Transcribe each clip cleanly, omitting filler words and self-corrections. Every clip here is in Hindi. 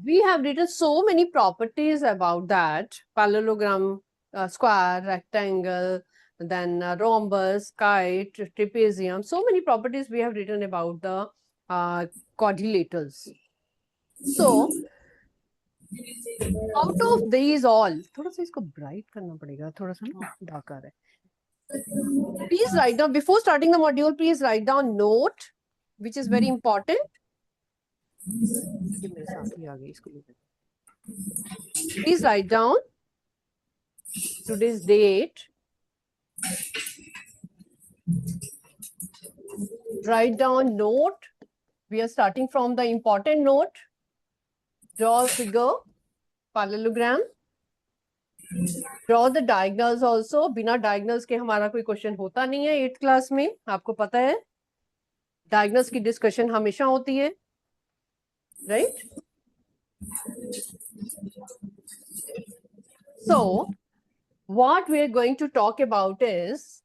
We have written so many properties about that: parallelogram, square, rectangle, then rhombus, kite, trapezium. So many properties we have written about the quadrilaterals. So out of these all, थोड़ा सा इसको bright करना पड़ेगा, थोड़ा सा ना dark आ रहा है. Please write down, before starting the module, please write down note, which is very important. ये मेरे साथ ही आ गई, इसको लेकर. Please write down today's date. Write down note. We are starting from the important note. Draw a figure, parallelogram. Draw the diagonals also. बिना diagonals के हमारा कोई क्वेश्चन होता नहीं है 8th क्लास में, आपको पता है. Diagonals की डिस्कशन हमेशा होती है, right? So what we are going to talk about is,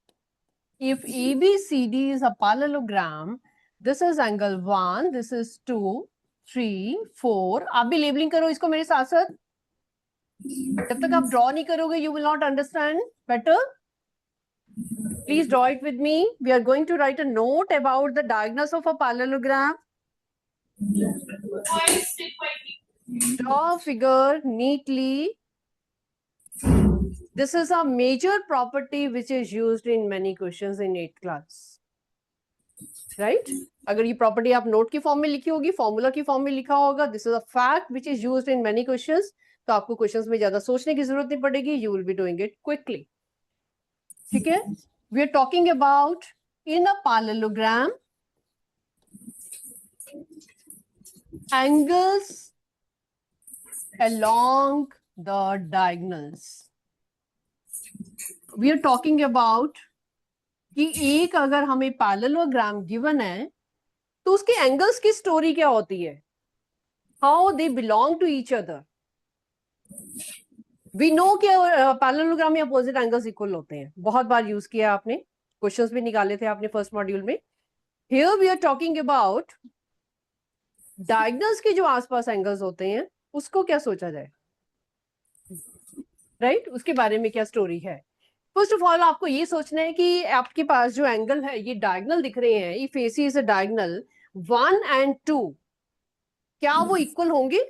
if ABCD is a parallelogram, this is angle 1, this is 2, 3, 4. आप भी लेबलिंग करो इसको मेरे साथ साथ. जब तक आप ड्रॉ नहीं करोगे, you will not understand better. Please draw it with me. We are going to write a note about the diagonals of a parallelogram. Draw a figure neatly. This is a major property which is used in many questions in 8th class. Right? अगर ये प्रॉपर्टी आप नोट की फॉर्म में लिखी होगी, फॉर्मूला की फॉर्म में लिखा होगा, this is a fact which is used in many questions, तो आपको क्वेश्चंस में ज्यादा सोचने की जरूरत नहीं पड़ेगी, you will be doing it quickly. ठीक है? We are talking about in a parallelogram angles along the diagonals. We are talking about कि एक अगर हमें पैरेललोग्राम गिवन है तो उसके एंगल्स की स्टोरी क्या होती है, how they belong to each other. We know कि पैरेललोग्राम में अपोजिट एंगल्स इक्वल होते हैं, बहुत बार यूज किया आपने, क्वेश्चंस भी निकाले थे आपने फर्स्ट मॉड्यूल में. Here we are talking about diagonals के जो आसपास एंगल्स होते हैं उसको क्या सोचा जाए, राइट? उसके बारे में क्या स्टोरी है. फर्स्ट ऑफ ऑल आपको ये सोचना है कि आपके पास जो एंगल है, ये डायगोनल दिख रहे हैं, if AC is a diagonal 1 and 2, क्या वो इक्वल होंगे?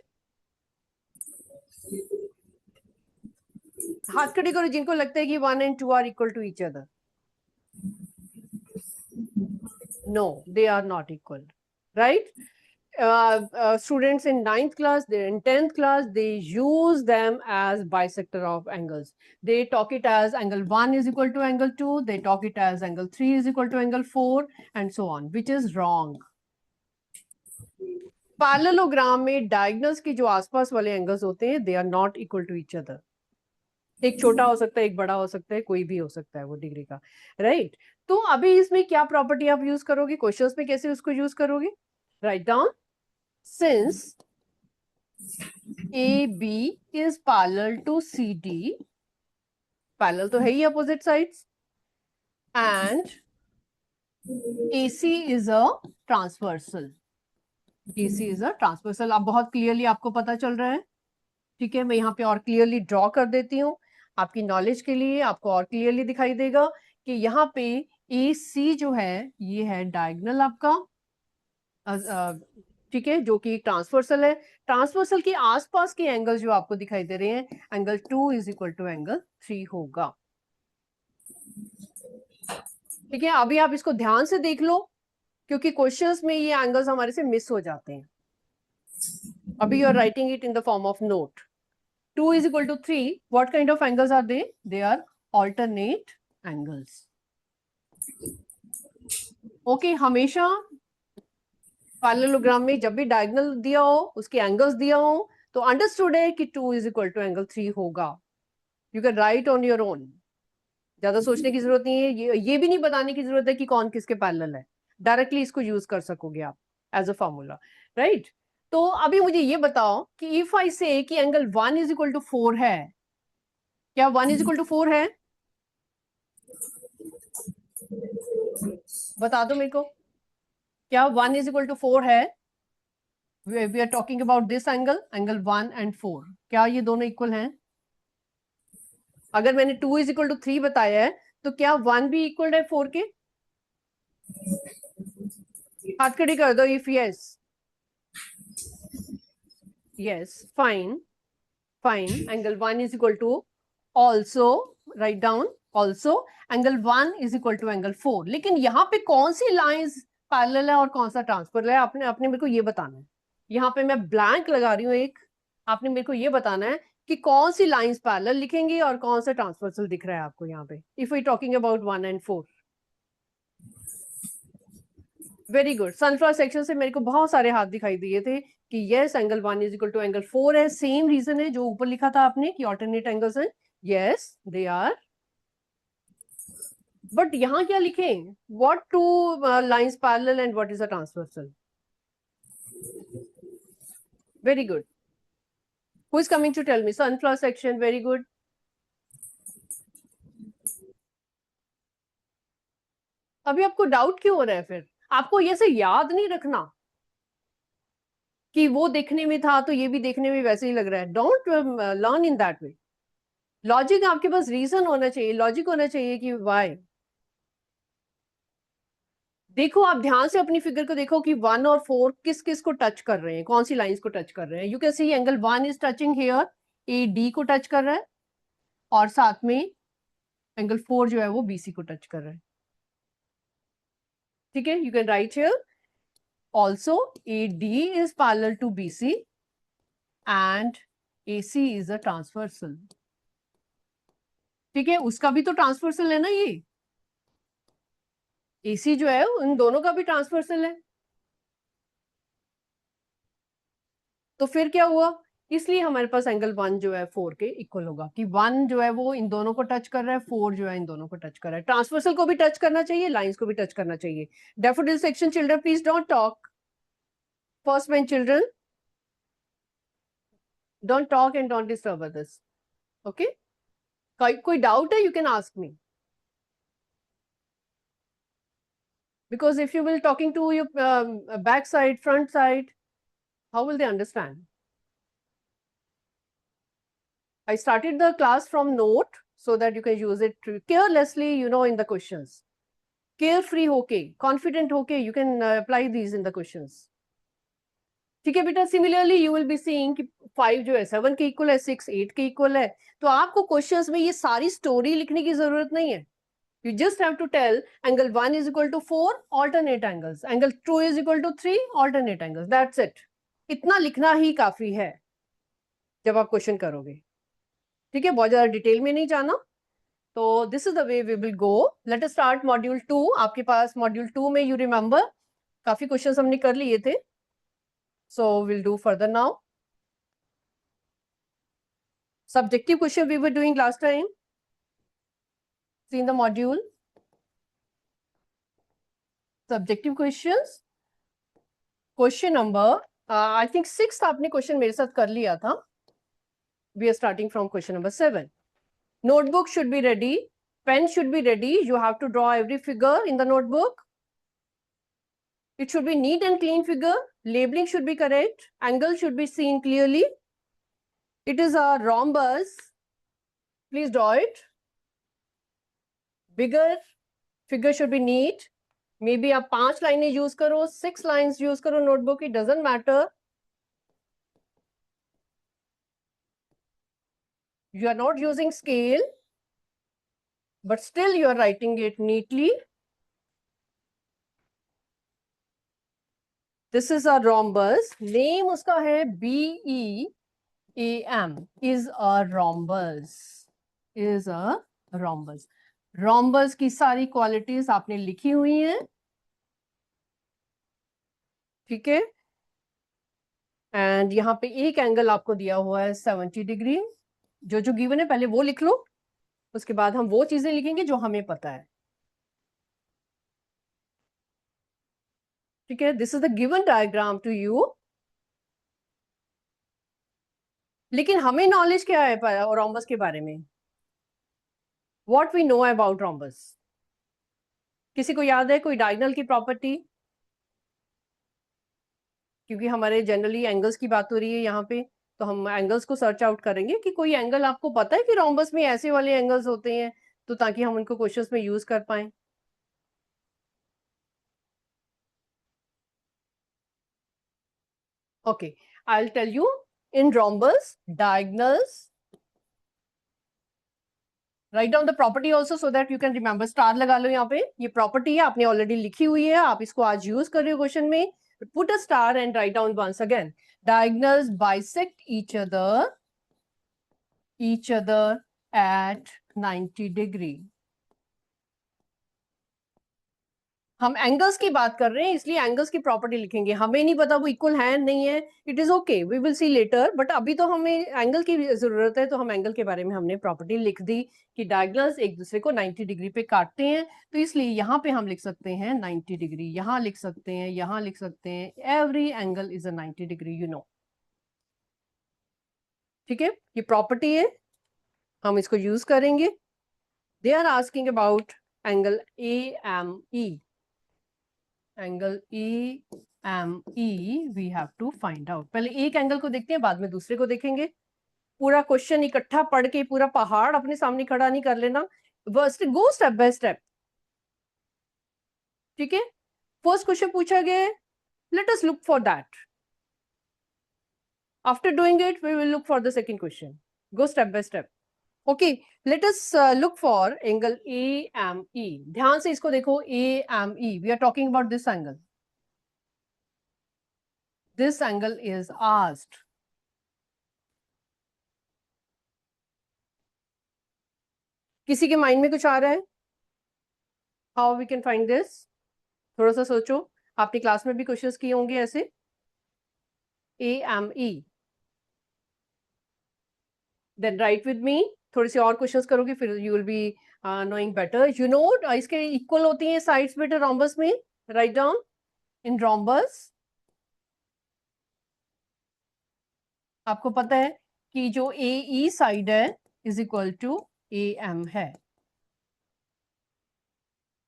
हाथ खड़े करो जिनको लगता है कि 1 and 2 are equal to each other. No, they are not equal, right? Students in 9th class, they're in 10th class, they use them as bisector of angles. They talk it as angle 1 is equal to angle 2, they talk it as angle 3 is equal to angle 4, and so on, which is wrong. Parallelogram में डायगोनल्स के जो आसपास वाले एंगल्स होते हैं, they are not equal to each other. एक छोटा हो सकता है, एक बड़ा हो सकता है, कोई भी हो सकता है वो डिग्री का, राइट? तो अभी इसमें क्या प्रॉपर्टी आप यूज करोगे, क्वेश्चंस में कैसे उसको यूज करोगे? Right down, since AB is parallel to CD, parallel तो है ही opposite sides, and AC is a transversal. AC is a transversal. अब बहुत क्लियरली आपको पता चल रहा है. ठीक है, मैं यहाँ पे और क्लियरली ड्रॉ कर देती हूँ आपकी नॉलेज के लिए, आपको और क्लियरली दिखाई देगा कि यहाँ पे AC जो है ये है डायगोनल आपका, ठीक है, जो कि ट्रांसवर्सल है. ट्रांसवर्सल के आसपास के एंगल जो आपको दिखाई दे रहे हैं, angle 2 is equal to angle 3 होगा. ठीक है, अभी आप इसको ध्यान से देख लो क्योंकि क्वेश्चंस में ये एंगल्स हमारे से मिस हो जाते हैं. अभी you are writing it in the form of note. 2 is equal to 3, what kind of angles are they? They are alternate angles. Okay, हमेशा पैरेललोग्राम में जब भी डायगोनल दिया हो, उसके एंगल्स दिया हो, तो अंडरस्टूड है कि 2 is equal to angle 3 होगा. You can right on your own, ज्यादा सोचने की जरूरत नहीं है, ये भी नहीं बताने की जरूरत है कि कौन किसके पैरेलल है, डायरेक्टली इसको यूज कर सकोगे आप एज अ फॉर्मूला, राइट? तो अभी मुझे ये बताओ कि इफ आई से कि एंगल 1 is equal to 4 है, क्या 1 is equal to 4 है? बता दो मेरे को, क्या 1 is equal to 4 है? We are talking about this angle, angle 1 and 4, क्या ये दोनों इक्वल हैं? अगर मैंने 2 इज इक्वल टू 3 बताया है तो क्या 1 भी इक्वल है 4 के? हाथ खड़ी कर दो if yes. Yes, fine fine. Angle 1 is equal to also, write down, also angle 1 is equal to angle 4। लेकिन यहाँ पे कौन सी लाइंस पैरेलल है और कौन सा ट्रांसफर है, आपने आपने मेरे को ये बताना है। यहाँ पे मैं ब्लैंक लगा रही हूँ एक, आपने मेरे को ये बताना है कि कौन सी लाइंस पैरेलल लिखेंगे और कौन सा ट्रांसवर्सल दिख रहा है आपको यहाँ पे, if we talking about 1 and 4। Very good. Sunflower section से मेरे को बहुत सारे हाथ दिखाई दिए थे कि yes angle 1 is equal to angle 4 है। सेम रीजन है जो ऊपर लिखा था आपने कि ऑल्टरनेट एंगल्स हैं। Yes they are. बट यहाँ क्या लिखें? What two lines parallel and what is a transversal? Very good. Who is coming to tell me? Sunflower section, very good. अभी आपको डाउट क्यों हो रहा है? फिर आपको ये से याद नहीं रखना कि वो देखने में था तो ये भी देखने में वैसे ही लग रहा है। Don't learn in that way. Logic, आपके पास रीजन होना चाहिए, लॉजिक होना चाहिए कि वाई। देखो, आप ध्यान से अपनी फिगर को देखो कि 1 और 4 किस किस को टच कर रहे हैं, कौन सी लाइंस को टच कर रहे हैं। You can see angle 1 is touching here, A D को टच कर रहा है, और साथ में एंगल 4 जो है वो बीसी को टच कर रहा है। ठीक है, you can write here also A D is parallel to BC and A C is a transversal. ठीक है, उसका भी तो ट्रांसवर्सल है ना ये, एसी जो है उन दोनों का भी ट्रांसवर्सल है। तो फिर क्या हुआ? इसलिए हमारे पास एंगल 1 जो है 4 के इक्वल होगा कि 1 जो है वो इन दोनों को टच कर रहा है, 4 जो है इन दोनों को टच कर रहा है। ट्रांसवर्सल को भी टच करना चाहिए, लाइंस को भी टच करना चाहिए। Daffodil section children, please don't talk. First bench children, don't talk and don't disturb others. Okay, कोई डाउट है? You can ask me, because if you will talking to your back side, front side, how will they understand? I started the class from note so that you can use it carelessly, in the questions. Carefree होके, confident होके, you can apply these in the questions. ठीक है बेटा। Similarly you will be seeing कि 5 जो है 7 के इक्वल है, 6 8 के इक्वल है। तो आपको क्वेश्चंस में ये सारी स्टोरी लिखने की जरूरत नहीं है। You just have to tell angle 1 is equal to 4 alternate angles, angle 2 is equal to 3 alternate angles. That's it. इतना लिखना ही काफी है जब आप क्वेश्चन करोगे। ठीक है, बहुत ज्यादा डिटेल में नहीं जाना। तो this is the way we will go. Let us start module 2। आपके पास मॉड्यूल 2 में यू रिमेंबर काफी क्वेश्चंस हमने कर लिए थे, so will do further now. Subjective question we were doing last time. See in the module. Subjective questions. Question number, I think 6th आपने क्वेश्चन मेरे साथ कर लिया था। We are starting from question number 7. Notebook should be ready. Pen should be ready. You have to draw every figure in the notebook. It should be neat and clean figure. Labeling should be correct. Angle should be seen clearly. It is a rhombus. Please draw it. Bigger figure should be neat. May be आप 5 लाइनें यूज करो, 6 लाइन्स यूज करो notebook, it doesn't matter. You are not using scale, but still you are writing it neatly. This is a rhombus. Name उसका है BEAM. Is a rhombus. Is a rhombus. Rhombus की सारी क्वालिटीज आपने लिखी हुई हैं। ठीक है, एंड यहाँ पे एक एंगल आपको दिया हुआ है 70 डिग्री। जो जो गिवन है पहले वो लिख लो, उसके बाद हम वो चीजें लिखेंगे जो हमें पता है। ठीक है, this is the given diagram to you. लेकिन हमें नॉलेज क्या है रोम्बस के बारे में? What we know about rhombus? किसी को याद है कोई डायगोनल की प्रॉपर्टी? क्योंकि हमारे जनरली एंगल्स की बात हो रही है यहाँ पे, तो हम एंगल्स को सर्च आउट करेंगे कि कोई एंगल आपको पता है कि रोम्बस में ऐसे वाले एंगल्स होते हैं, तो ताकि हम उनको क्वेश्चंस में यूज कर पाए। Okay, I'll tell you, in rhombus, diagonals, write down the property also so that you can remember. Star लगा लो यहाँ पे, ये property है, आपने already लिखी हुई है, आप इसको आज use कर रहे हो question में. Put a star and write down once again. Diagonals bisect each other at 90 degree. हम एंगल्स की बात कर रहे हैं, इसलिए एंगल्स की प्रॉपर्टी लिखेंगे. हमें नहीं पता वो इक्वल है नहीं है, it is okay, we will see later, but अभी तो हमें एंगल की जरूरत है, तो हम एंगल के बारे में हमने प्रॉपर्टी लिख दी कि डायगोनल्स एक दूसरे को 90 डिग्री पे काटते हैं. तो इसलिए यहाँ पे हम लिख सकते हैं 90 डिग्री, यहाँ लिख सकते हैं, यहाँ लिख सकते हैं. Every angle is a 90 degree, you know. ठीक है, ये प्रॉपर्टी है, हम इसको यूज करेंगे. They are asking about angle AME. Angle AME we have to find out. पहले एक एंगल को देखते हैं, बाद में दूसरे को देखेंगे. पूरा क्वेश्चन इकट्ठा पढ़ के पूरा पहाड़ अपने सामने खड़ा नहीं कर लेना, गो स्टेप बाय स्टेप. ठीक है, फर्स्ट क्वेश्चन पूछा गया है, let us look for that. After doing it we will look for the second question. Go step by step. Okay, let us look for angle AME. ध्यान से इसको देखो, AME, we are talking about this angle. This angle is asked. किसी के माइंड में कुछ आ रहा है? How we can find this? थोड़ा सा सोचो, आपने क्लास में भी क्वेश्चंस किए होंगे ऐसे. AME. Then write with me. थोड़ी सी और क्वेश्चंस करोगे फिर you will be knowing better. You know इसके इक्वल होती हैं साइड्स बेटा रोम्बस में. Write down in rhombus. आपको पता है कि जो AE साइड है इज इक्वल टू AM है.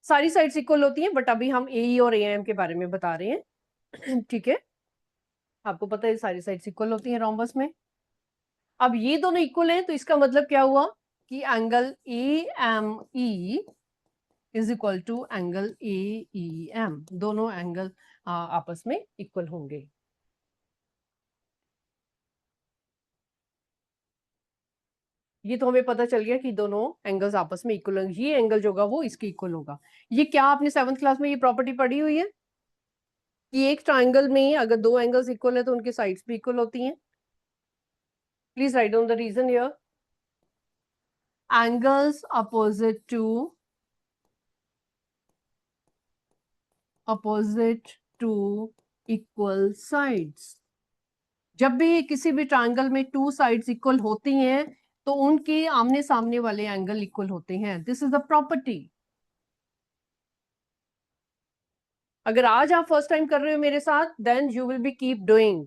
सारी साइड्स इक्वल होती हैं, बट अभी हम AE और AM के बारे में बता रहे हैं. ठीक है, आपको पता है सारी साइड्स इक्वल होती हैं रोम्बस में. अब ये दोनों इक्वल हैं, तो इसका मतलब क्या हुआ कि angle AME is equal to angle AEM. दोनों एंगल आपस में इक्वल होंगे. ये तो हमें पता चल गया कि दोनों एंगल्स आपस में इक्वल होंगे. ये एंगल जो होगा वो इसके इक्वल होगा. ये क्या आपने 7th क्लास में ये प्रॉपर्टी पढ़ी हुई है कि एक ट्राइंगल में अगर दो एंगल्स इक्वल है तो उनकी साइड्स भी इक्वल होती हैं. Please write down the reason here. Angles opposite to equal sides. जब भी किसी भी ट्रायंगल में टू साइड्स इक्वल होती हैं तो उनके आमने सामने वाले एंगल इक्वल होते हैं. This is the property. अगर आज आप फर्स्ट टाइम कर रहे हो मेरे साथ, then you will be keep doing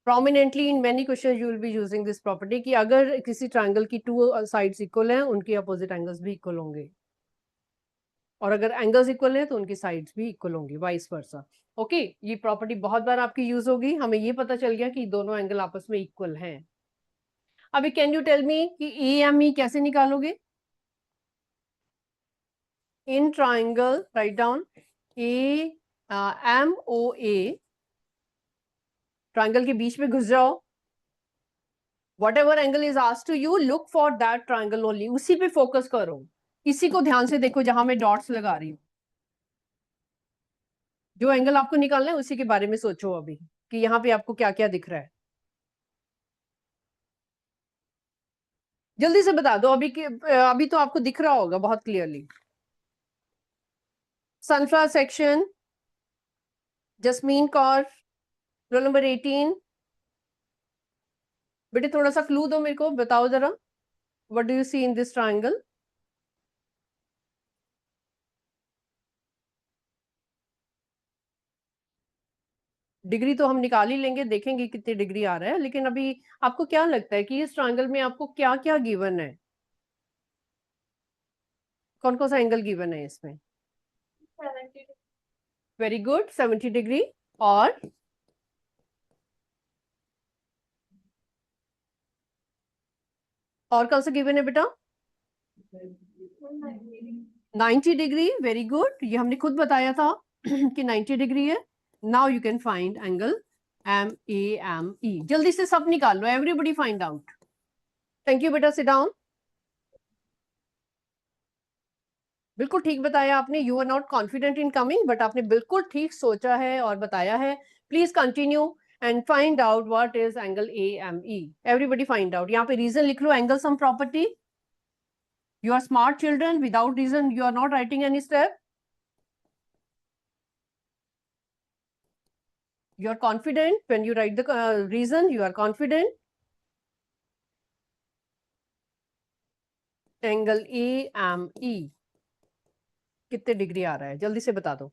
prominently in many questions you will be using this property कि अगर किसी ट्रायंगल की टू साइड्स इक्वल हैं, उनके अपोजिट एंगल्स भी इक्वल होंगे, और अगर एंगल्स इक्वल हैं तो उनकी साइड्स भी इक्वल होंगी, वाइस वर्सा. ओके, ये प्रॉपर्टी बहुत बार आपकी यूज होगी. हमें ये पता चल गया कि दोनों एंगल आपस में इक्वल हैं. अभी कैन यू टेल मी कि AME कैसे निकालोगे? In triangle write down AMOA. Triangle के बीच में घुस जाओ. whatever angle is asked to you, look for that triangle only. उसी पे फोकस करो, इसी को ध्यान से देखो जहां मैं डॉट्स लगा रही हूँ. जो एंगल आपको निकालना है उसी के बारे में सोचो अभी कि यहाँ पे आपको क्या क्या दिख रहा है. जल्दी से बता दो अभी अभी तो आपको दिख रहा होगा बहुत clearly. Sunflower section, jasmine Kaur, roll number 18. बेटे थोड़ा सा क्लू दो मेरे को, बताओ जरा, what do you see in this triangle? Degree तो हम निकाल ही लेंगे, देखेंगे कितनी डिग्री आ रहा है, लेकिन अभी आपको क्या लगता है कि इस ट्रायंगल में आपको क्या क्या गिवन है? कौन कौन सा एंगल गिवन है इसमें? Very good, 70 degree. और कौन सा गिवन है बेटा? 90 डिग्री, वेरी गुड, ये हमने खुद बताया था कि 90 डिग्री है। Now you can find angle MAME। जल्दी से सब निकाल लो, everybody find out. Thank you बेटा, सिट डाउन। बिल्कुल ठीक बताया आपने। You are not confident in coming, but आपने बिल्कुल ठीक सोचा है और बताया है। Please continue and find out what is angle AME। Everybody find out. यहाँ पे रीजन लिख लो, angle sum property. You are smart children. Without reason, you are not writing any step. You are confident when you write the reason. You are confident. Angle AME कितने डिग्री आ रहा है, जल्दी से बता दो।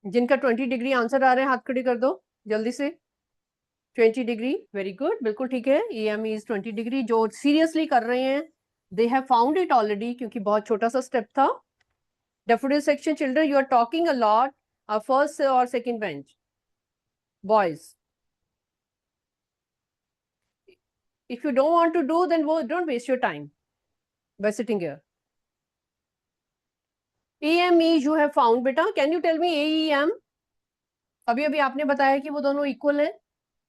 जिनका 20 डिग्री आंसर आ रहे हैं हाथ खड़े कर दो जल्दी से। 20 डिग्री, वेरी गुड, बिल्कुल ठीक है। AME is 20 degree. जो सीरियसली कर रहे हैं, they have found it already, क्योंकि बहुत छोटा सा स्टेप था। Daffodil section children, you are talking a lot. First और second bench boys, if you don't want to do, then don't waste your time by sitting here. AME you have found बेटा, can you tell me AEM? अभी अभी आपने बताया कि वो दोनों इक्वल है,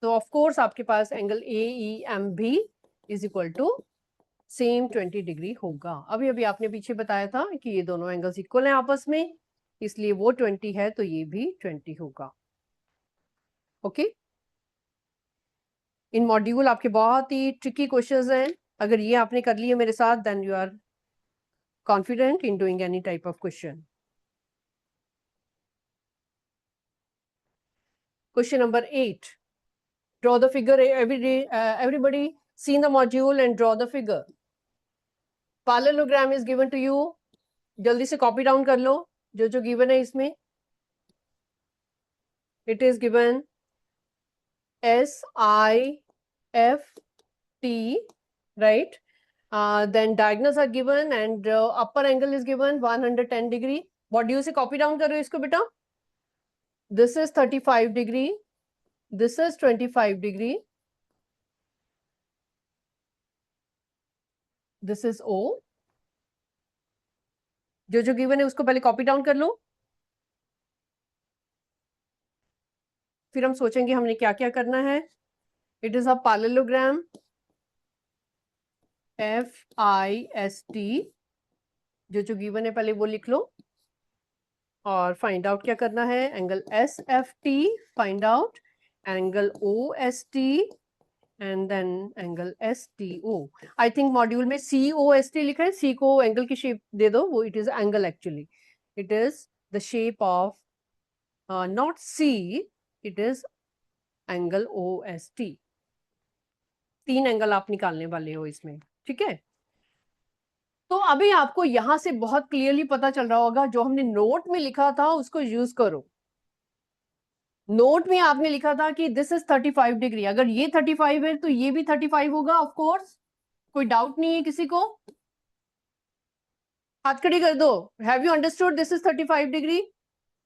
तो ऑफ कोर्स आपके पास एंगल AEM भी is equal to same 20 degree होगा। अभी अभी आपने पीछे बताया था कि ये दोनों एंगल्स इक्वल हैं आपस में, इसलिए वो 20 है तो ये भी 20 होगा। ओके, इन मॉड्यूल आपके बहुत ही ट्रिकी क्वेश्चंस हैं। अगर ये आपने कर लिए मेरे साथ, then you are confident in doing any type of question. Question number 8. Draw the figure. Everybody seen the module and draw the figure. Parallelogram is given to you. जल्दी से copy down कर लो जो जो given है इसमें। It is given SIFT, right? Then diagonals are given and upper angle is given 110 degree. Module से copy down करो इसको बेटा। This is 35 degree. This is 25 degree. This is O. जो जो गिवन है उसको पहले कॉपी डाउन कर लो, फिर हम सोचेंगे हमने क्या क्या करना है। It is a parallelogram FIST, जो जो गिवन है पहले वो लिख लो और फाइंड आउट क्या करना है। Angle SFT find out, angle OST and then angle STO। I think module में COST लिखा है, C को एंगल की शेप दे दो, वो it is angle actually. It is the shape of not C, it is angle OST। 3 angle आप निकालने वाले हो इसमें, ठीक है। तो अभी आपको यहां से बहुत क्लियरली पता चल रहा होगा, जो हमने नोट में लिखा था उसको यूज करो। नोट में आपने लिखा था कि दिस इज 35 डिग्री, अगर ये 35 है तो ये भी 35 होगा ऑफ कोर्स, कोई डाउट नहीं है किसी को। हाथ खड़ी कर दो। Have you understood this is 35 degree?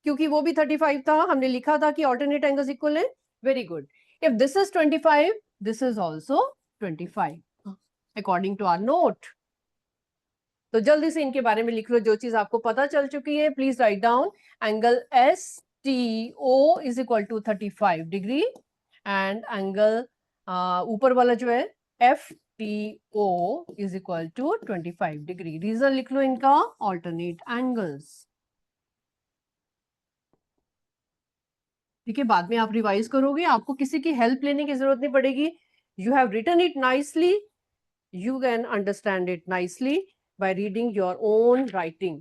क्योंकि वो भी 35 था, हमने लिखा था कि ऑल्टरनेट एंगल्स इक्वल है। Very good. If this is 25, this is also 25 according to our note. तो जल्दी से इनके बारे में लिख लो जो चीज आपको पता चल चुकी है। Please write down. Angle STO is equal to 35 degree and angle ऊपर वाला जो है FTO is equal to 25 degree. Reason लिख लो इनका, ऑल्टरनेट एंगल्स। ठीक है, बाद में आप रिवाइज करोगे, आपको किसी की हेल्प लेने की जरूरत नहीं पड़ेगी। You have written it nicely, you can understand it nicely by reading your own writing.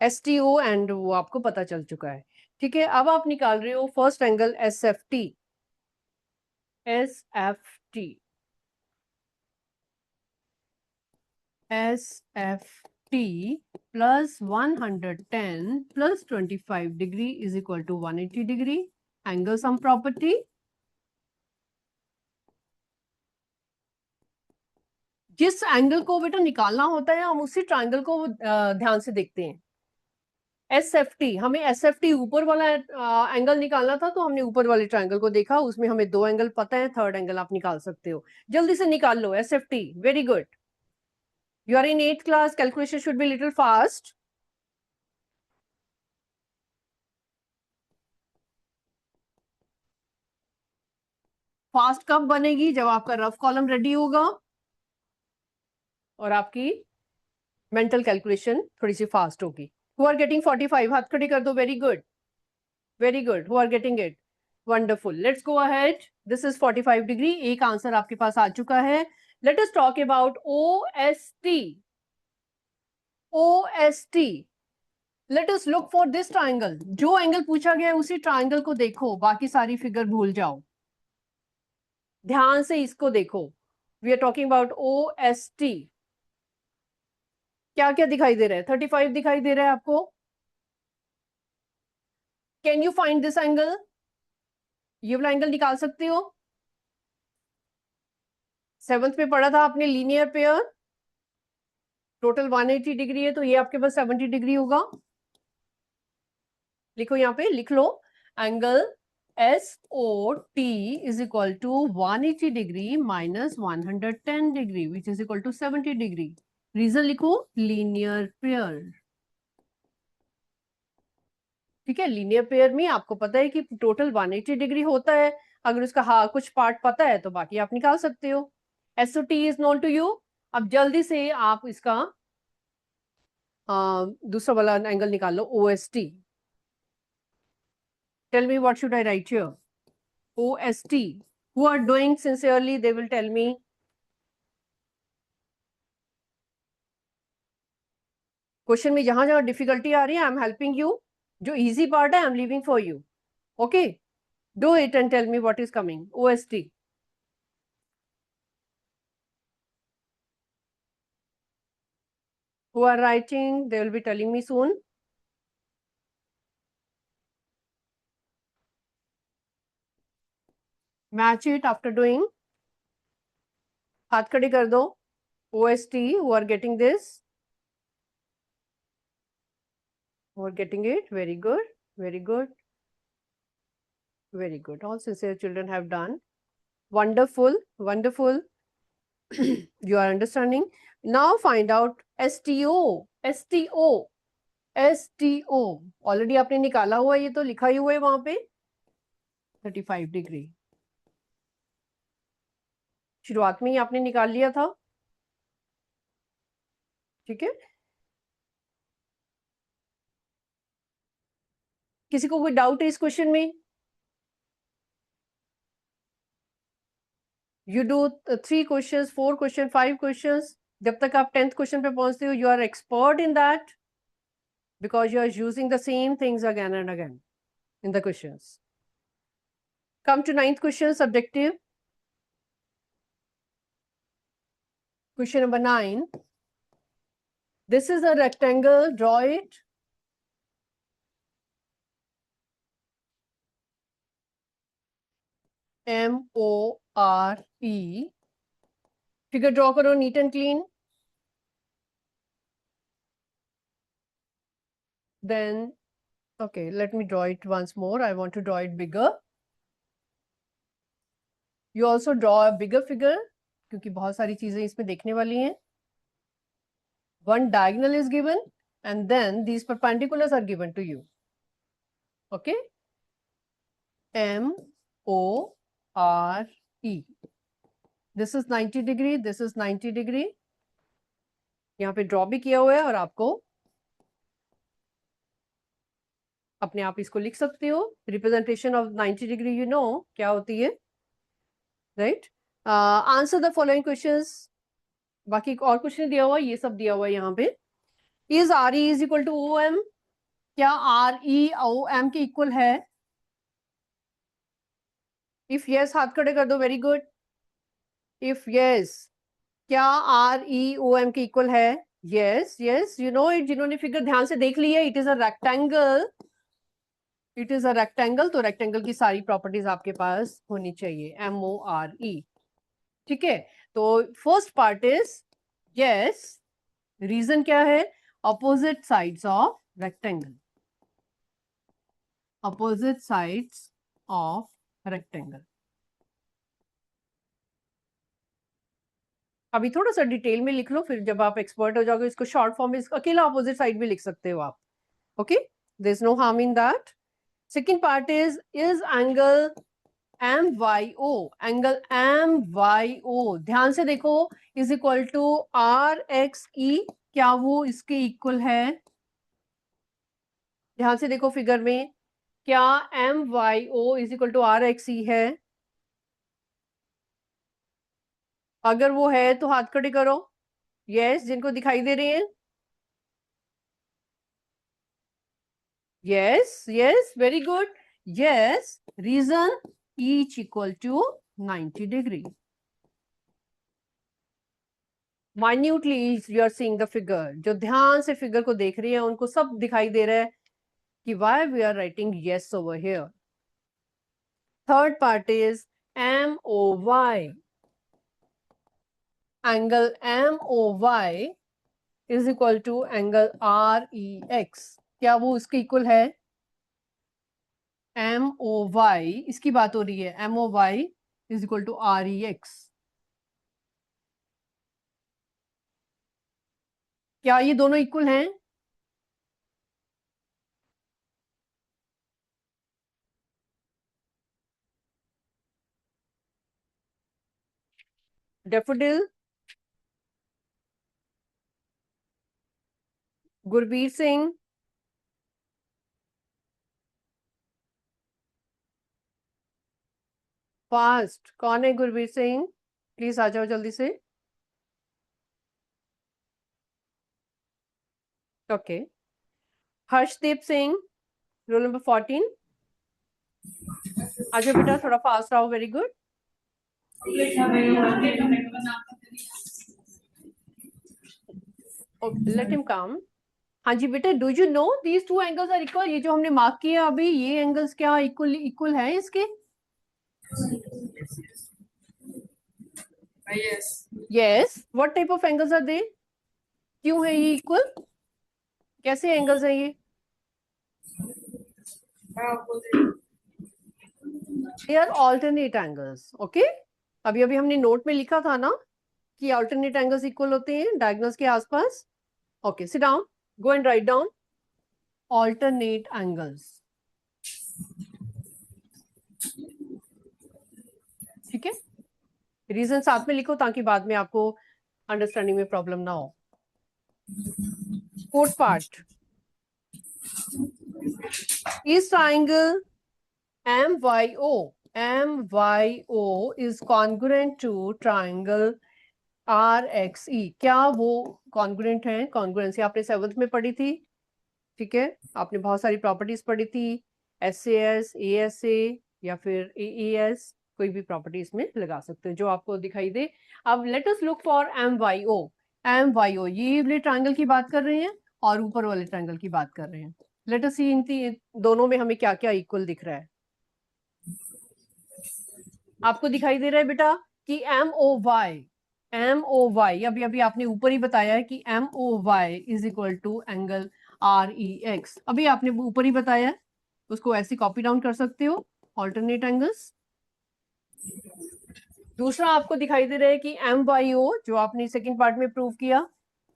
STO and वो आपको पता चल चुका है, ठीक है। अब आप निकाल रहे हो first angle SFT। SFT plus 110 plus 25 degree is equal to 180 degree. Angle sum property. जिस एंगल को बेटा निकालना होता है हम उसी ट्राइंगल को ध्यान से देखते हैं। SFT, हमें SFT ऊपर वाला एंगल निकालना था तो हमने ऊपर वाले ट्राइंगल को देखा, उसमें हमें 2 एंगल पता है, थर्ड एंगल आप निकाल सकते हो। जल्दी से निकाल लो SFT। Very good, you are in 8th class, calculation should be little fast. Fast कब बनेगी? जब आपका रफ कॉलम रेडी होगा और आपकी मेंटल कैलकुलेशन थोड़ी सी फास्ट होगी। Who are getting 45? हाथ खड़े कर दो। Very good, very good. Who are getting it? Wonderful. Let's go ahead. This is 45 degree. एक आंसर आपके पास आ चुका है। Let us talk about OST। OST, let us look for this triangle. जो एंगल पूछा गया है उसी ट्राइंगल को देखो, बाकी सारी फिगर भूल जाओ, ध्यान से इसको देखो। We are talking about OST। क्या क्या दिखाई दे रहा है? 35 दिखाई दे रहा है आपको? Can you find this angle? ये वाला एंगल निकाल सकते हो? 7th में पढ़ा था आपने लीनियर पेयर, टोटल 180 डिग्री है तो ये आपके पास 70 डिग्री होगा। लिखो यहाँ पे, लिख लो, angle SOT is equal to 180 degree minus 110 degree which is equal to 70 degree. Reason लिखो, लीनियर पेयर। ठीक है, लीनियर पेयर में आपको पता है कि टोटल 180 डिग्री होता है। अगर उसका हाँ कुछ पार्ट पता है तो बाकी आप निकाल सकते हो। SOT is known to you. अब जल्दी से आप इसका दूसरा वाला एंगल निकाल लो, OST। Tell me what should I write here? OST। Who are doing sincerely, they will tell me. Question में जहां जहां डिफिकल्टी आ रही है आई एम हेल्पिंग यू, जो इजी पार्ट है I am leaving for you. Okay, do it and tell me what is coming. OST। Who are writing, they will be telling me soon. Match it after doing. हाथ खड़े कर दो। OST, who are getting this? Who are getting it? Very good, very good, very good. All sincere children have done. Wonderful, wonderful. You are understanding. Now find out STO. STO, STO already आपने निकाला हुआ, ये तो लिखा ही हुआ है वहां पे 35 डिग्री। शुरुआत में ही आपने निकाल लिया था। ठीक है, किसी को कोई डाउट है इस क्वेश्चन में? You do 3 questions, 4 question, 5 questions, जब तक आप 10th क्वेश्चन पे पहुंचते हो you are expert in that because you are using the same things again and again in the questions. Come to 9th question, subjective. Question number 9. This is a rectangle, draw it. MORE. Figure draw करो, neat and clean. Then, okay, let me draw it once more. I want to draw it bigger. You also draw a bigger figure क्योंकि बहुत सारी चीजें इसमें देखने वाली हैं. One diagonal is given and then these perpendiculars are given to you. Okay? MORE. This is 90 degree, this is 90 degree. यहाँ पे ड्रॉ भी किया हुआ है और आपको अपने आप इसको लिख सकते हो. Representation of 90 degree you no क्या होती है, right? Answer the following questions. बाकी और कुछ नहीं दिया हुआ, ये सब दिया हुआ है यहाँ पे. Is RE is equal to OM? क्या RE OM के इक्वल है? इफ यस हाथ खड़े कर दो. Very good. इफ यस, क्या RE OM के इक्वल है? Yes yes, you know it. जिन्होंने फिगर ध्यान से देख ली है, it is a rectangle. It is a rectangle, तो रेक्टेंगल की सारी प्रॉपर्टीज आपके पास होनी चाहिए. MORE. ठीक है, तो first part is yes, reason क्या है? Opposite sides of rectangle, opposite sides of rectangle. अभी थोड़ा सा डिटेल में लिख लो, फिर जब आप एक्सपर्ट हो जाओगे इसको शॉर्ट फॉर्म में अकेला ऑपोजिट साइड भी लिख सकते हो आप। Okay, there is no harm in that. Second part is angle MYO, angle MYO ध्यान से देखो, इज इक्वल टू RXE, क्या वो इसके इक्वल है? ध्यान से देखो फिगर में, क्या MYO is equal to RXE है? अगर वो है तो हाथ खड़े करो, यस जिनको दिखाई दे रहे हैं, yes yes very good, yes reason each equal to 90 degree. Minutely you are seeing the figure, जो ध्यान से फिगर को देख रही है उनको सब दिखाई दे रहा है कि why we are writing yes over here. Third part is MOY, angle MOY is equal to angle REX, क्या वो उसके इक्वल है? MOY इसकी बात हो रही है, MOY is equal to REX, क्या ये दोनों इक्वल हैं? डेफोडिल, गुरबीर सिंह, फास्ट कौन है? गुरबीर सिंह प्लीज आ जाओ जल्दी से। Okay, Harshdeep Singh roll number 14, आ जाओ बेटा, थोड़ा फास्ट आओ, very good. Let him come. हाँ जी बेटा, do you know these two angles are equal, ये जो हमने मार्क किया अभी, ये एंगल्स क्या इक्वल इक्वल है इसके? Yes, what type of angles are they? क्यों है ये इक्वल? कैसे एंगल्स हैं ये? They are alternate angles. Okay, अभी अभी हमने नोट में लिखा था ना कि ऑल्टरनेट एंगल्स इक्वल होते हैं डायगोनल्स के आसपास। Okay, sit down, go and write down alternate angles. ठीक है, रीजन साथ में लिखो ताकि बाद में आपको अंडरस्टैंडिंग में प्रॉब्लम ना हो। फोर्थ पार्ट, इस triangle MYO is congruent to triangle RXE, क्या वो कॉन्ग्रुएंट है? कॉन्ग्रुएंसी आपने 7th में पढ़ी थी, ठीक है, आपने बहुत सारी प्रॉपर्टीज पढ़ी थी, SAS, ASA या फिर AES, कोई भी प्रॉपर्टी इसमें लगा सकते हो जो आपको दिखाई दे। अब late us look for MYO, ये वाले ट्रायंगल की बात कर रहे हैं और ऊपर वाले ट्रायंगल की बात कर रहे हैं। लेट अस सी इन दोनों में हमें क्या क्या इक्वल दिख रहा है। आपको दिखाई दे रहा है बेटा कि MOY अभी अभी आपने ऊपर ही बताया है कि MOY is equal to angle REX, अभी आपने ऊपर ही बताया है, उसको ऐसे कॉपी डाउन कर सकते हो, ऑल्टरनेट एंगल्स। दूसरा आपको दिखाई दे रहा है कि MYO, जो आपने सेकंड पार्ट में प्रूव किया,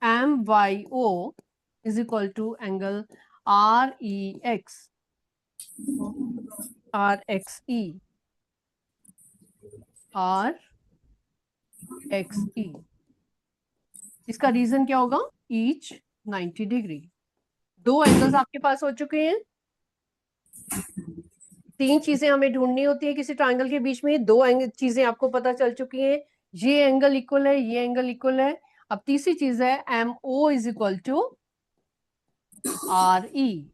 MYO is equal to angle REX, RXE, RXE। इसका रीजन क्या होगा? Each 90 degree. दो एंगल्स आपके पास हो चुके हैं, तीन चीजें हमें ढूंढनी होती है किसी ट्रायंगल के बीच में, दो चीजें आपको पता चल चुकी हैं, ये एंगल इक्वल है, ये एंगल इक्वल है। अब तीसरी चीज है MO is equal to RE,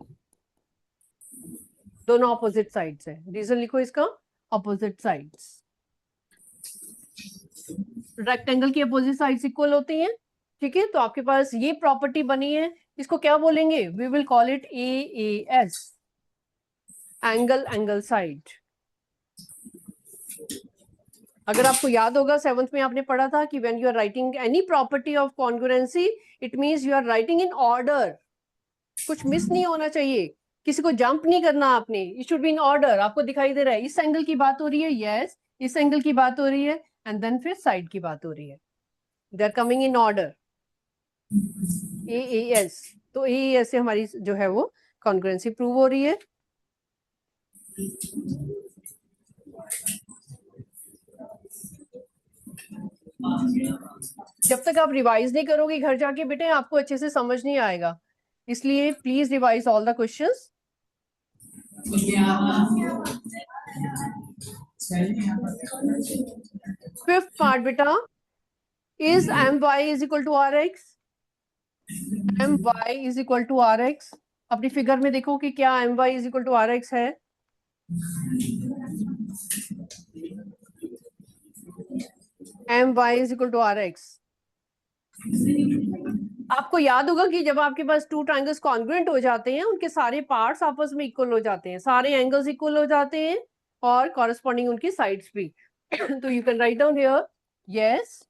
दोनों ऑपोजिट साइड्स है, रीजन लिखो इसका, ऑपोजिट साइड्स। रेक्टेंगल की अपोजिट साइड्स इक्वल होती हैं, ठीक है, तो आपके पास ये प्रॉपर्टी बनी है, इसको क्या बोलेंगे? We will call it AAS, angle angle side. अगर आपको याद होगा 7th में आपने पढ़ा था कि when you are writing any property of congruency it means you are writing in order, कुछ मिस नहीं होना चाहिए, किसी को जंप नहीं करना आपने, it should be in order. आपको दिखाई दे रहा है इस एंगल की बात हो रही है, यस, इस एंगल की बात हो रही है, एंड देन फिर साइड की बात हो रही है, they are coming in order, AAS। तो AAS से हमारी जो है वो कॉन्ग्रुएंसी प्रूव हो रही है। जब तक आप रिवाइज नहीं करोगे घर जाके बेटे आपको अच्छे से समझ नहीं आएगा, इसलिए please revise all the questions. Fifth part बेटा, is my is equal to rx, my is equal to rx। अपनी फिगर में देखो कि क्या my is equal to rx है। my is equal to rx। आपको याद होगा कि जब आपके पास टू ट्राइंगल्स कॉन्ग्रुएंट हो जाते हैं उनके सारे पार्ट्स आपस में इक्वल हो जाते हैं, सारे एंगल्स इक्वल हो जाते हैं और कॉरेस्पॉन्डिंग उनकी साइड्स भी। तो you can write down here yes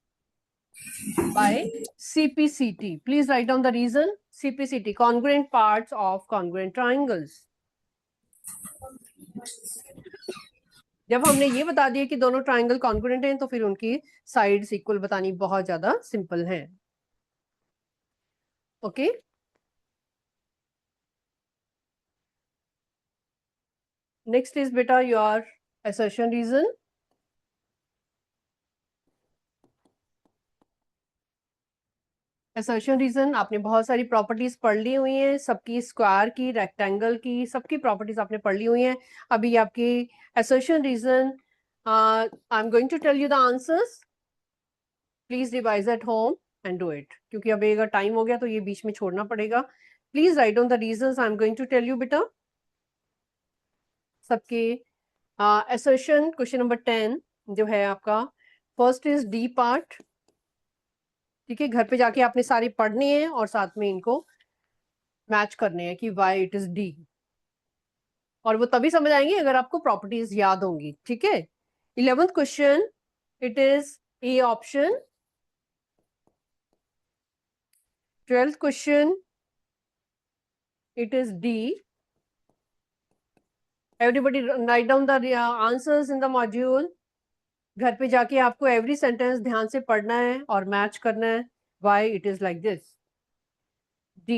by CPCT. Please write down the reason. CPCT, congruent parts of congruent triangles. जब हमने ये बता दिया कि दोनों ट्राइंगल कॉन्ग्रुएंट हैं तो फिर उनकी साइड्स इक्वल बतानी बहुत ज्यादा सिंपल है। ओके नेक्स्ट इज बेटा your assertion reason। assertion reason आपने बहुत सारी प्रॉपर्टीज पढ़ ली हुई हैं, सबकी स्क्वायर की, रेक्टेंगल की, सबकी प्रॉपर्टीज आपने पढ़ ली हुई हैं। अभी आपकी assertion reason I am going to tell you the answers, please revise at home and do it, क्योंकि अभी अगर टाइम हो गया तो ये बीच में छोड़ना पड़ेगा। Please write down the reasons I am going to tell you बेटा। सबके assertion क्वेश्चन नंबर 10 जो है आपका, फर्स्ट इज डी पार्ट। ठीक है, घर पे जाके आपने सारे पढ़ने हैं और साथ में इनको मैच करने हैं कि वाई इट इज डी, और वो तभी समझ आएंगे अगर आपको प्रॉपर्टीज याद होंगी। ठीक है, 11th question it is A option. 12th question it is D. Everybody write down the answers in the module. घर पे जाके आपको एवरी सेंटेंस ध्यान से पढ़ना है और मैच करना है, why it is like this. D.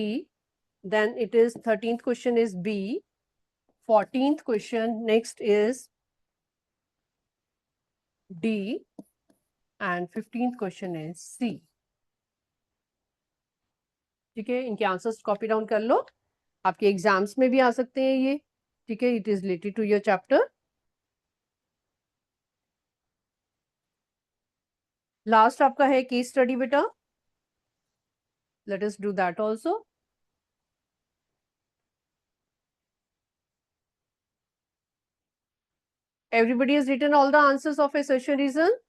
Then it is 13th question is B. 14th question next is D. And 15th question is C. ठीक है, इनके आंसर्स कॉपी डाउन कर लो, आपके एग्जाम्स में भी आ सकते हैं ये। ठीक है, it is related to your chapter. Last आपका है केस स्टडी बेटा, let us do that also. Everybody has written all the answers of assertion reason.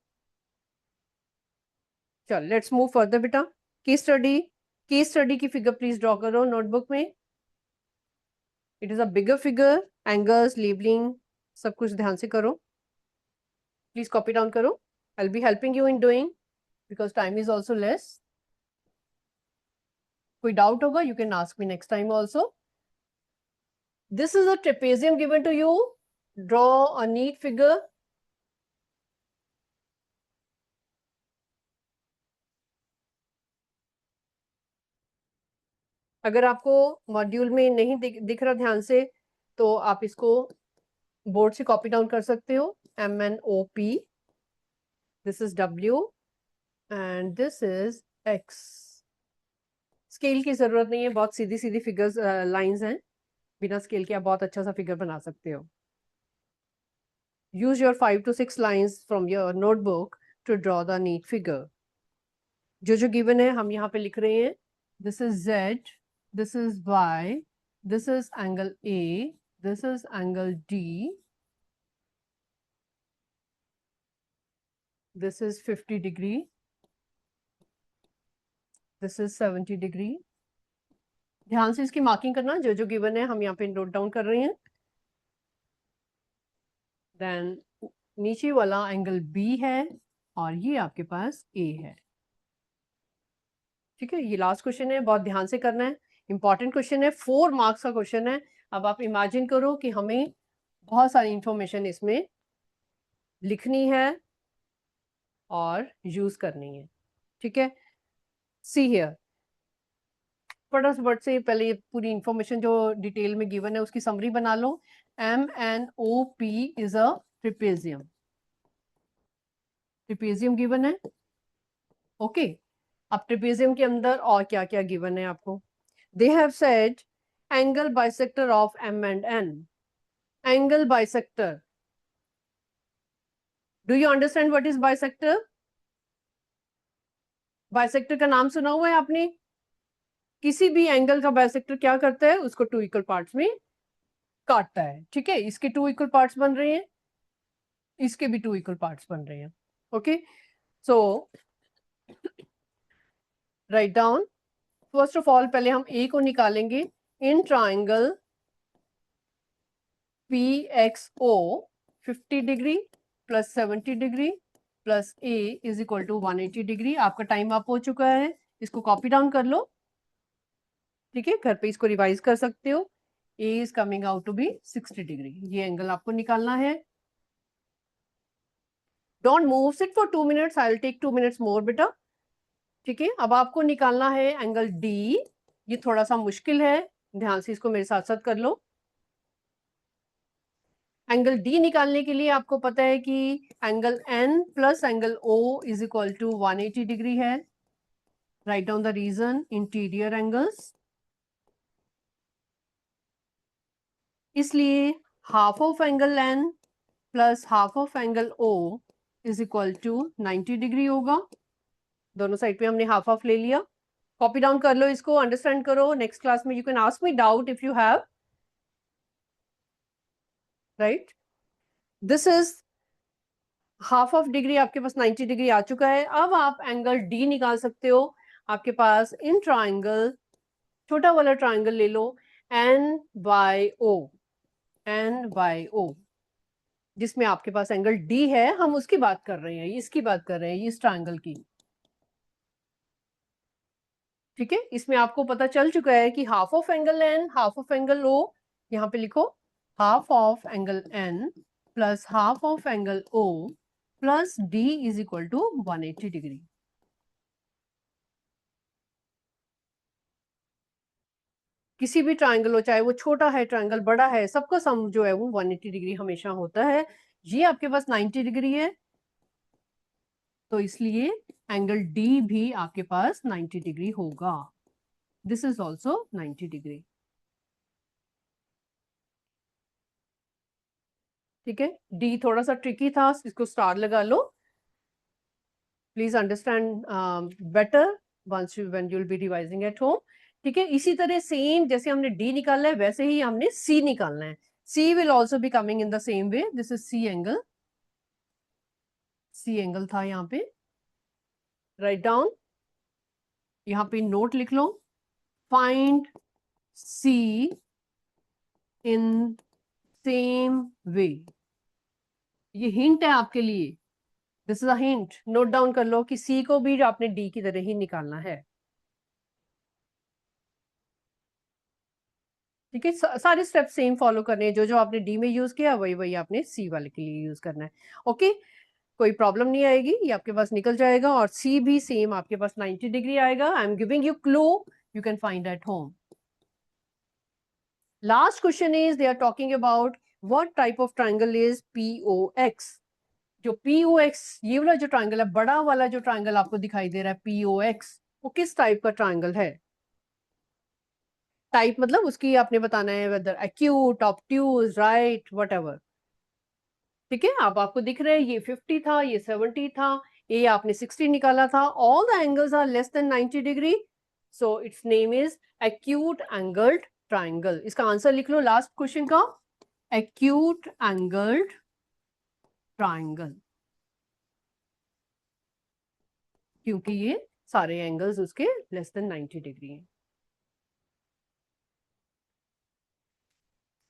चल लेट्स मूव फर्दर बेटा। केस स्टडी की फिगर प्लीज ड्रॉ करो नोटबुक में। It is a bigger figure, angles, labelling सब कुछ ध्यान से करो, प्लीज कॉपी डाउन करो। I will be helping you in doing because time is also less. कोई डाउट होगा you can ask me next time also. This is a trapezium given to you, draw a neat figure. अगर आपको मॉड्यूल में नहीं दिख रहा ध्यान से तो आप इसको बोर्ड से कॉपी डाउन कर सकते हो। MNOP, this is W and this is X। Scale की जरूरत नहीं है, बहुत सीधी सीधी फिगर्स लाइंस हैं, बिना स्केल के आप बहुत अच्छा सा फिगर बना सकते हो। Use your 5 to 6 lines from your notebook to draw the neat figure. जो जो गिवन है हम यहाँ पे लिख रहे हैं, this is Z, this is Y, this is angle A, this is angle D, this is 50 degree, this is 70 degree। ध्यान से इसकी मार्किंग करना, जो जो गिवन है हम यहाँ पे नोट डाउन कर रहे हैं। देन नीचे वाला एंगल बी है और ये आपके पास ए है। ठीक है, ये लास्ट क्वेश्चन है, बहुत ध्यान से करना है, इंपॉर्टेंट क्वेश्चन है, 4 मार्क्स का क्वेश्चन है। अब आप इमेजिन करो कि हमें बहुत सारी इंफॉर्मेशन इसमें लिखनी है और यूज करनी है। ठीक है, सी हियर, फटाफट से पहले ये पूरी इंफॉर्मेशन जो डिटेल में गिवन है उसकी समरी बना लो। MNOP is a trapezium, trapezium given है। ओके, अब ट्रिपेजियम के अंदर और क्या क्या गिवन है आपको? They have said angle bisector of M and N, angle bisector. Do you understand what is bisector? Bisector का नाम सुना हुआ है आपने? किसी भी एंगल का बाइसेक्टर क्या करता है? उसको 2 इक्वल पार्ट्स में काटता है। ठीक है, इसके 2 इक्वल पार्ट्स बन रहे हैं, इसके भी 2 इक्वल पार्ट्स बन रहे हैं। Okay, so write down, first of all पहले हम ए को निकालेंगे। In triangle PXO 50 degree plus 70 degree plus A is equal to 180 degree. आपका टाइम अप हो चुका है, इसको कॉपी डाउन कर लो। ठीक है, घर पे इसको रिवाइज कर सकते हो। A is coming out to be 60 degree, ये एंगल आपको निकालना है। Don't move it for 2 minutes, I will take 2 minutes more बेटा। ठीक है, अब आपको निकालना है एंगल डी। ये थोड़ा सा मुश्किल है, ध्यान से इसको मेरे साथ साथ कर लो। एंगल डी निकालने के लिए आपको पता है कि angle N plus angle O is equal to 180 degree है। Right down the reason, interior angles, इसलिए half of angle N plus half of angle O is equal to 90 degree होगा। दोनों साइड पे हमने हाफ हाफ ले लिया। कॉपी डाउन कर लो इसको, अंडरस्टैंड करो। नेक्स्ट क्लास में you can ask me doubt if you have. Right, this is half of degree, आपके पास 90 डिग्री आ चुका है। अब आप एंगल डी निकाल सकते हो। आपके पास इन ट्राइंगल, छोटा वाला ट्राइंगल ले लो, N/O, N/O, जिसमें आपके पास एंगल डी है। हम उसकी बात कर रहे हैं, इसकी बात कर रहे हैं, इस ट्राइंगल की। ठीक है, इसमें आपको पता चल चुका है कि half of angle N, half of angle O, यहां पे लिखो half of angle N plus half of angle O plus D is equal to 180 degree. किसी भी ट्राइंगल हो, चाहे वो छोटा है ट्राइंगल, बड़ा है, सबका सम जो है वो 180 डिग्री हमेशा होता है। ये आपके पास 90 डिग्री है, तो इसलिए एंगल डी भी आपके पास 90 डिग्री होगा। This is also 90 degree. ठीक है, डी थोड़ा सा ट्रिकी था, इसको स्टार लगा लो। Please understand better once you when you will be revising at home. ठीक है, इसी तरह सेम जैसे हमने डी निकाला है वैसे ही हमने सी निकालना है। C will also be coming in the same way. This is C angle, C angle था यहाँ पे। राइट डाउन, यहाँ पे नोट लिख लो, find C in same way. ये हिंट है आपके लिए, this is a hint. Note down कर लो कि सी को भी आपने डी की तरह ही निकालना है। ठीक है, सारे स्टेप सेम फॉलो करने हैं, जो जो आपने डी में यूज किया वही वही आपने सी वाले के लिए यूज करना है। ओके, कोई प्रॉब्लम नहीं आएगी, ये आपके पास निकल जाएगा। और सी भी सेम आपके पास 90 डिग्री आएगा। I am giving you clue, you can find at home. Last question is they are talking about what type of triangle is POX। जो POX, ये वाला जो ट्राइंगल है, बड़ा वाला जो ट्राइंगल आपको दिखाई दे रहा है POX, वो किस टाइप का ट्राइंगल है? टाइप मतलब उसकी आपने बताना है, whether acute, obtuse, right, whatever. ठीक है, अब आपको दिख रहा है ये 50 था, ये 70 था, ये आपने 60 निकाला था। All the angles are less than 90 degree, so its name is acute angled triangle. इसका आंसर लिख लो लास्ट क्वेश्चन का, एक्यूट एंगल्ड ट्राइंगल, क्योंकि ये सारे एंगल्स उसके लेस देन 90 डिग्री हैं।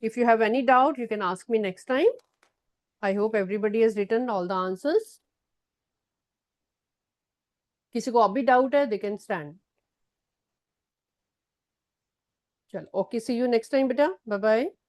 If you have any doubt, you can ask me next time. I hope everybody has written all the answers. किसी को अभी डाउट है, they can stand. चलो, okay, see you next time बेटा, bye bye.